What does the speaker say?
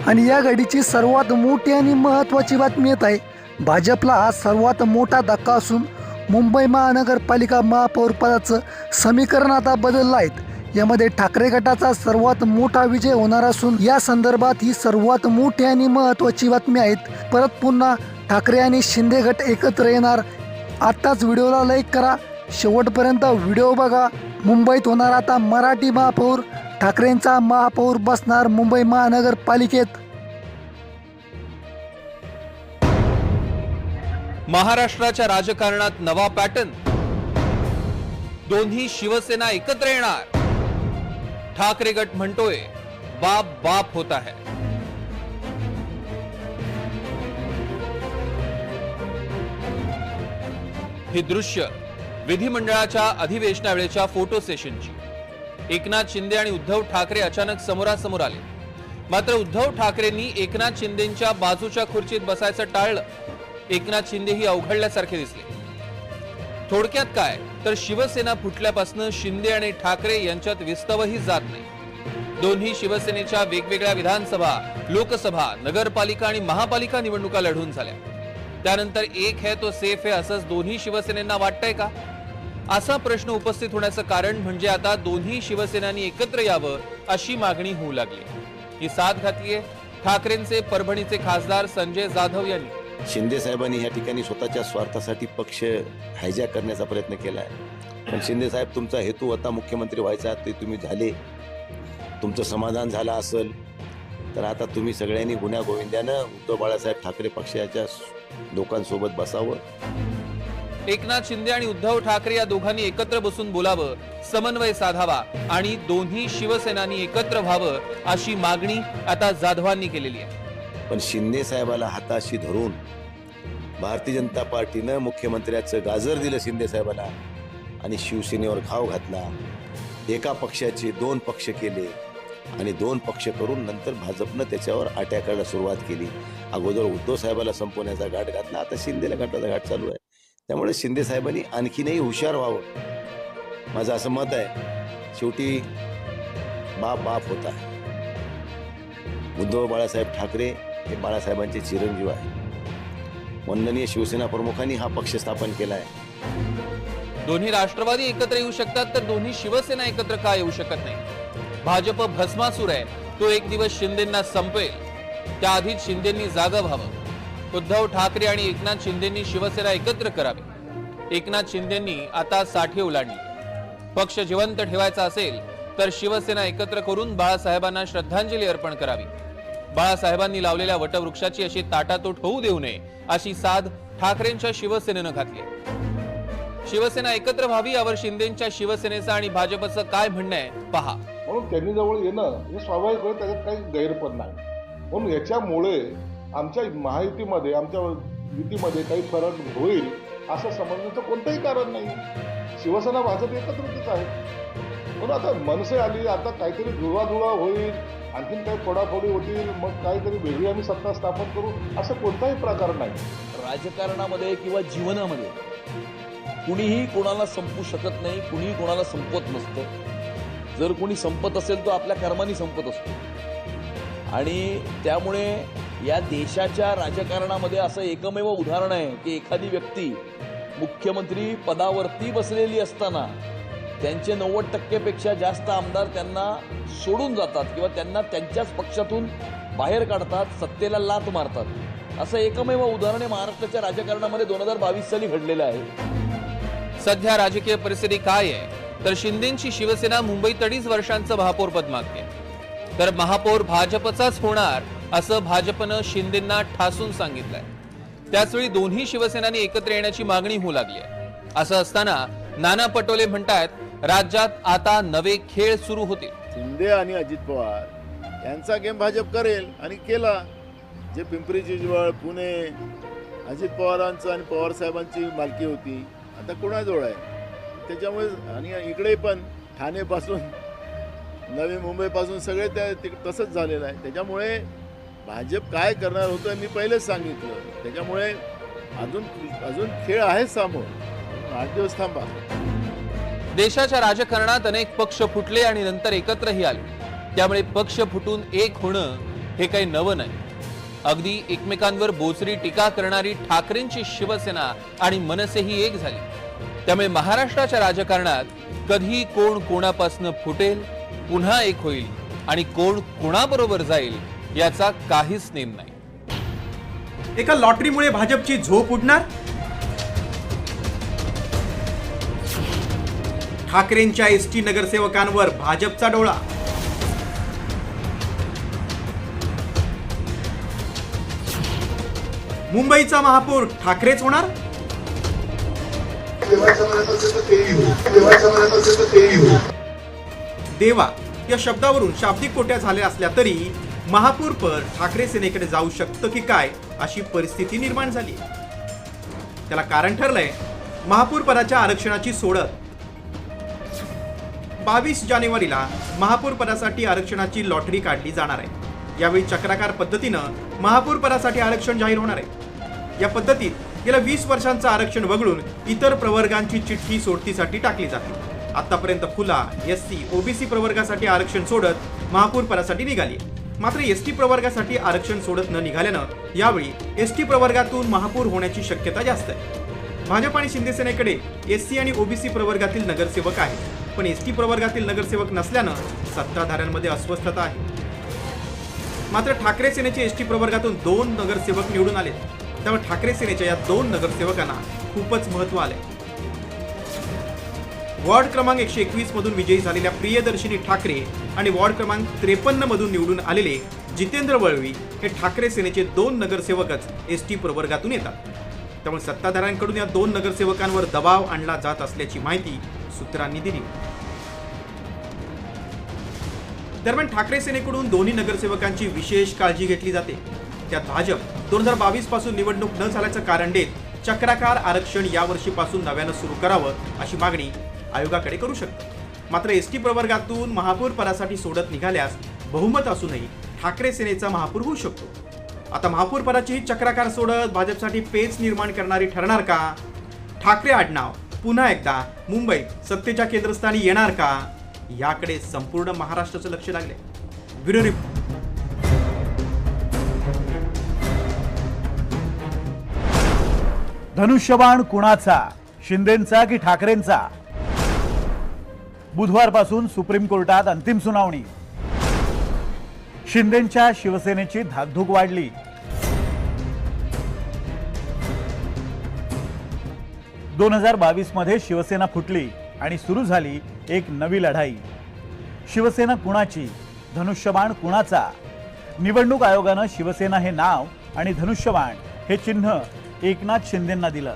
आणि या घडीची सर्वात मोठी आणि महत्त्वाची बातमी येत आहे. भाजपला हा सर्वात मोठा धक्का असून मुंबई महानगरपालिका महापौर पदाचं समीकरण आता बदललं आहे. यामध्ये ठाकरे गटाचा सर्वात मोठा विजय होणार असून या संदर्भात ही सर्वात मोठी आणि महत्त्वाची बातमी आहे. परत पुन्हा ठाकरे आणि शिंदे गट एकत्र येणार. आत्ताच व्हिडिओला लाईक करा, शेवटपर्यंत व्हिडिओ बघा. मुंबईत होणार आता मराठी महापौर, ठाकरेंचा महापौर बसणार मुंबई महानगरपालिकेत. महाराष्ट्राच्या राजकारणात नवा पॅटर्न, दोन्ही शिवसेना एकत्र येणार. ठाकरे गट म्हणतोय बाप बाप होता है. हे दृश्य विधिमंडळाच्या अधिवेशनावेळेच्या फोटो सेशनची. एकनाथ शिंदे आणि उद्धव ठाकरे अचानक समोरासमोर आले. मात्र उद्धव ठाकरेंनी एकनाथ शिंदेंच्या बाजूच्या खुर्चीत बसायचं टाळलं. एकनाथ शिंदे ही अवघडल्यासारखे दिसले. थोडक्यात काय तर शिवसेना फुटल्यापासून शिंदे आणि ठाकरे यांच्यात विस्तवही जात नाही. दोन्ही शिवसेनेच्या वेगवेगळ्या विधानसभा, लोकसभा, नगरपालिका आणि महापालिका निवडणुका लढून झाल्या. त्यानंतर एक है तो सेफ है असंच दोन्ही शिवसेनेंना वाटतंय का? असा प्रश्न उपस्थित होण्याचं कारण म्हणजे आता दोन्ही शिवसेनांनी एकत्र यावं अशी मागणी होऊ लागली. ही साथ घातलीये ठाकरेंचे परभणीचे खासदार संजय जाधव यांनी. शिंदे साहेबांनी या ठिकाणी स्वतःच्या स्वार्थासाठी पक्ष हायजॅक करण्याचा प्रयत्न केला आहे. पण शिंदे साहेब, तुमचा हेतू होता मुख्यमंत्री व्हायचा, ते तुम्ही झाले. तुमचं समाधान झालं असेल तर आता तुम्ही सगळ्यांनी गुन्ह्या गोविंद्यानं उद्धव बाळासाहेब ठाकरे पक्षाच्या लोकांसोबत बसावं. एकनाथ शिंदे आणि उद्धव ठाकरे या दोघांनी एकत्र बसून बोलावं, समन्वय साधावा आणि दोन्ही शिवसेनांनी एकत्र व्हावं अशी मागणी आता जाधवांनी केलेली आहे. पण शिंदे साहेबाला हाताशी धरून भारतीय जनता पार्टीनं मुख्यमंत्र्याचं गाजर दिलं शिंदे साहेबाला आणि शिवसेनेवर घाव घातला. एका पक्षाचे दोन पक्ष केले आणि दोन पक्ष करून नंतर भाजपनं त्याच्यावर आट्या करायला सुरुवात केली. अगोदर उद्धव साहेबाला संपवण्याचा घाट घातला, आता शिंदेला घाटाचा घाट चालू आहे. त्यामुळे शिंदे साहेबांनी आणखीनही हुशार व्हावं, माझं असं मत आहे. शेवटी बाप बाप होता. उद्धव बाळासाहेब ठाकरे हे बाळासाहेबांचे चिरंजीव आहे. वंदनीय शिवसेना प्रमुखांनी हा पक्ष स्थापन केला आहे. दोन्ही राष्ट्रवादी एकत्र येऊ शकतात तर दोन्ही शिवसेना एकत्र का येऊ शकत नाही? भाजप भस्मासूर आहे, तो एक दिवस शिंदेंना संपेल. त्याआधीच शिंदेंनी जागा व्हावं. उद्धव ठाकरे आणि एकनाथ शिंदेंनी शिवसेना एकत्र करावी. एकनाथ शिंदेंनी आता साठी ओलांडली. पक्ष जिवंत ठेवायचा असेल तर शिवसेना एकत्र करून बाळासाहेबांना श्रद्धांजली अर्पण करावी. बाळासाहेबांनी लावलेल्या वटवृक्षाची अशी ताटातूट होऊ देऊ नये अशी साध ठाकरेंच्या शिवसेनेनं घातली. शिवसेना एकत्र व्हावी यावर शिंदेंच्या शिवसेनेचं आणि भाजपचं काय म्हणणं आहे पहा. म्हणून त्यांनी जवळ येणं हे स्वाभाविक आहे, त्याच्यात काही गैरपण नाही. म्हणून याच्यामुळे आमच्या महायुतीमध्ये, आमच्या युतीमध्ये काही फरक होईल असं समजण्याचं कोणतंही कारण नाही. शिवसेना भाजप एकत्रच आहे. म्हणून आता मनसे आली, आता काहीतरी जुळवाजुळवा होईल, आणखीन काही फोडाफोडी होतील, मग काहीतरी वेगळी आम्ही सत्ता स्थापन करू असं कोणताही प्रकार नाही. राजकारणामध्ये किंवा जीवनामध्ये कुणीही कोणाला संपू शकत नाही, कुणीही कोणाला संपवत नसतं. जर कोणी संपत असेल तो आपल्या कर्माने संपत असतो. आणि त्यामुळे या देशाच्या राजकारणामध्ये असं एकमेव उदाहरण आहे की एखादी व्यक्ती मुख्यमंत्री पदावरती बसलेली असताना त्यांचे 90% पेक्षा जास्त आमदार त्यांना सोडून जातात किंवा त्यांना त्यांच्याच पक्षातून बाहेर काढतात, सत्तेला लाथ मारतात. असं एकमेव उदाहरण आहे महाराष्ट्राच्या राजकारणामध्ये 2022 साली घडलेलं आहे. सध्या राजकीय परिस्थिती काय आहे तर शिंदेंची शिवसेना मुंबईत 2.5 वर्षांचं महापौरपद मागते. तर महापौर भाजपचाच होणार असं भाजपनं शिंदेंना ठासून सांगितलंय. त्याचवेळी दोन्ही शिवसेनांनी एकत्र येण्याची मागणी होऊ लागली आहे. असं असताना नाना पटोले म्हणतात राज्यात आता नवे खेळ सुरू होतील. शिंदे आणि अजित पवार यांचा गेम भाजप करेल आणि केला. जे पिंपरी चिंचवड, पुणे अजित पवारांचं आणि पवार साहेबांची मालकी होती, आता कोणाजवळ आहे. त्याच्यामुळे आणि इकडे पण ठाणेपासून नवी मुंबईपासून सगळे तसंच झालेलं आहे. त्याच्यामुळे भाजप काय करणार होतं मी पहिलेच सांगितलं. त्याच्यामुळे अजून खेळ आहे समोर. 8 दिवस थांबा. देशाच्या राजकारणात अनेक पक्ष फुटले आणि नंतर एकत्रही आले. त्यामुळे पक्ष फुटून एक होणं हे काही नवं नाही. अगदी एकमेकांवर बोचरी टीका करणारी ठाकरेंची शिवसेना आणि मनसेही एक झाली. त्यामुळे महाराष्ट्राच्या राजकारणात कधी कोण कोणापासून फुटेल, पुन्हा एक होईल आणि कोण कोणाबरोबर जाईल याचा काहीच नेम नाही. एका लॉटरीमुळे भाजपची झोप उडणार? ठाकरेंच्या एसटी नगरसेवकांवर भाजपचा डोळा. मुंबईचा महापौर ठाकरेच होणार? देवा या शब्दावरून शाब्दिक कोट्या झाल्या असल्या तरी महापौर पद ठाकरे सेनेकडे जाऊ शकतं की काय अशी परिस्थिती निर्माण झाली. त्याला कारण ठरलंय महापौर पदाच्या आरक्षणाची सोडत. 22 जानेवारीला महापौर पदासाठी आरक्षणाची लॉटरी काढली जाणार आहे. यावेळी चक्राकार पद्धतीनं महापौर पदासाठी आरक्षण जाहीर होणार आहे. या पद्धतीत गेल्या 20 वर्षांचं आरक्षण वगळून इतर प्रवर्गांची चिठ्ठी सोडतीसाठी टाकली जाते. आतापर्यंत फुला, एससी, ओबीसी प्रवर्गासाठी आरक्षण सोडत महापौर पदासाठी निघाली. मात्र एसटी प्रवर्गासाठी आरक्षण सोडत न निघाल्यानं यावेळी एसटी प्रवर्गातून महापौर होण्याची शक्यता जास्त आहे. भाजप आणि शिंदे सेनेकडे एससी आणि ओबीसी प्रवर्गातील नगरसेवक आहेत, पण एसटी प्रवर्गातील नगरसेवक नसल्यानं सत्ताधाऱ्यांमध्ये अस्वस्थता आहे. मात्र ठाकरे सेनेचे एसटी प्रवर्गातून 2 नगरसेवक निवडून आले. त्यामुळे ठाकरे सेनेच्या या 2 नगरसेवकांना खूपच महत्त्व आले. वॉर्ड क्रमांक 121 मधून विजयी झालेल्या प्रियदर्शिनी ठाकरे आणि वॉर्ड क्रमांक 53 मधून निवडून आलेले जितेंद्र वळवी हे ठाकरे सेनेचे 2 नगरसेवकच एसटी प्रवर्गातून येतात. त्यामुळे सत्ताधाऱ्यांकडून या 2 नगरसेवकांवर दबाव आणला जात असल्याची माहिती सूत्रांनी दिली. दरम्यान ठाकरे सेनेकडून दोन्ही नगरसेवकांची विशेष काळजी घेतली जाते. त्यात भाजप 2022 पासून निवडणूक न झाल्याचं कारण देत चक्राकार आरक्षण यावर्षीपासून नव्यानं सुरू करावं अशी मागणी आयोगाकडे करू शकतं. मात्र एसटी प्रवर्गातून महापौर पदासाठी सोडत निघाल्यास बहुमत असूनही ठाकरे सेनेचा महापौर होऊ शकतो. आता महापौर पदाचीही चक्राकार सोडत भाजपसाठी पेच निर्माण करणारी ठरणार का? ठाकरे आडनाव पुन्हा एकदा मुंबईत सत्तेच्या केंद्रस्थानी येणार का? याकडे संपूर्ण महाराष्ट्राचं लक्ष लागले. Bureau report. धनुष्यबाण कुणाचा, शिंदेंचा की ठाकरेंचा? बुधवारपासून सुप्रीम कोर्टात अंतिम सुनावणी. शिंदेंच्या शिवसेनेची धाकधूक वाढली. दोन 2022 मध्ये शिवसेना फुटली आणि सुरू झाली एक नवी लढाई. शिवसेना कुणाची, धनुष्यबाण कुणाचा? निवडणूक आयोगानं शिवसेना हे नाव आणि धनुष्यबाण हे चिन्ह एकनाथ शिंदेंना दिलं.